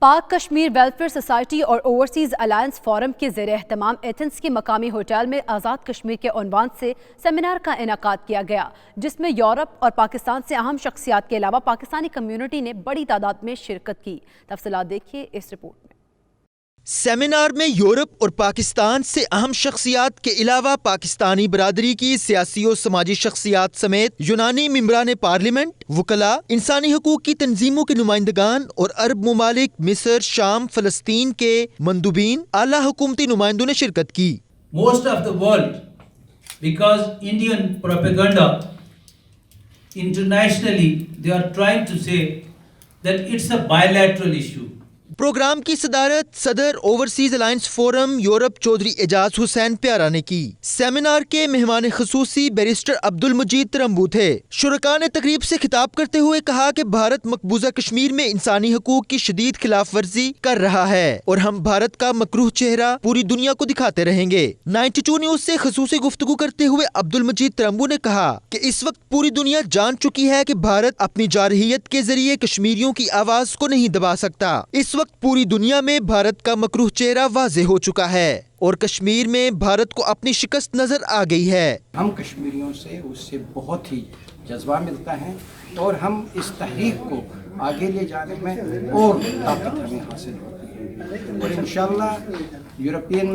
پاک Kashmir welfare society اور overseas alliance forum کے زیر اہتمام ایتھنز کے مقامی ہوٹل میں آزاد کشمیر کے عنوان سے سیمینار کا انعقاد کیا گیا، جس میں یورپ اور پاکستان سے اہم شخصیات کے علاوہ پاکستانی کمیونٹی نے بڑی تعداد میں شرکت کی۔ تفصیلات دیکھیے اس رپورٹ میں۔ سیمینار میں یورپ اور پاکستان سے اہم شخصیات کے علاوہ پاکستانی برادری کی سیاسی و سماجی شخصیات سمیت یونانی ممبران پارلیمنٹ، وکلاء، انسانی حقوق کی تنظیموں کے نمائندگان اور عرب ممالک مصر، شام، فلسطین کے مندوبین، اعلیٰ حکومتی نمائندوں نے شرکت کی۔ Most of the world, because Indian propaganda internationally, they are trying to say that it's a bilateral issue. Programme کی صدارت صدر اوورسیز الائنس فورم یورپ چودھری اعجاز حسین پیارا نے کی۔ سیمینار کے مہمان خصوصی بیرسٹر عبد المجید ترمبو تھے۔ شرکاء نے تقریب سے خطاب کرتے ہوئے کہا کہ بھارت مقبوضہ کشمیر میں انسانی حقوق کی شدید خلاف ورزی کر رہا ہے اور ہم بھارت کا مکروہ چہرہ پوری دنیا کو دکھاتے رہیں گے۔ 92 نیوز سے خصوصی گفتگو کرتے ہوئے عبد المجید ترمبو نے کہا کہ اس وقت پوری دنیا جان چکی ہے کہ بھارت اپنی جارحیت کے ذریعے کشمیریوں کی آواز کو نہیں دبا سکتا۔ اس وقت پوری دنیا میں بھارت کا مکروہ چہرہ واضح ہو چکا ہے اور کشمیر میں بھارت کو اپنی شکست نظر آ گئی ہے۔ ہم کشمیریوں سے اس سے بہت ہی جذبہ ملتا ہے اور ہم اس تحریک کو آگے لے جانے میں اور طاقت ہمیں حاصل ہوتی ہے اور انشاءاللہ یورپین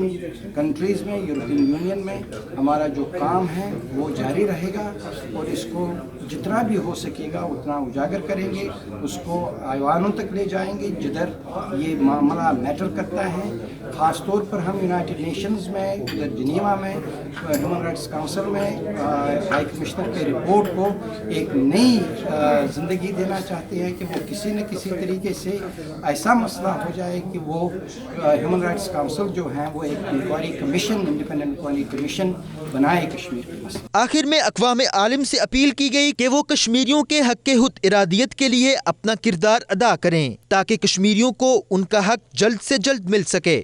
کنٹریز میں، یورپین یونین میں ہمارا جو کام ہے وہ جاری رہے گا اور اس کو جتنا بھی ہو سکے گا اتنا اجاگر کریں گے، اس کو ایوانوں تک لے جائیں گے جدھر یہ معاملہ میٹر کرتا ہے۔ خاص طور پر ہم یونائٹڈ نیشنز میں، ادھر جنیوا میں، ہیومن رائٹس کونسل میں ہائی کمشنر کے رپورٹ کو ایک نئی زندگی دینا چاہتے ہیں کہ وہ کسی نہ کسی طریقے سے ایسا مسئلہ ہو جائے کہ وہ ہیومن رائٹس کونسل جو ہیں وہ ایک inquiry commission, independent inquiry commission بنائے کشمیر کے مسئلے۔ آخر میں اقوام عالم سے اپیل کی گئی کہ وہ کشمیریوں کے حق خود ارادیت کے لیے اپنا کردار ادا کریں تاکہ کشمیریوں کو ان کا حق جلد سے جلد مل سکے۔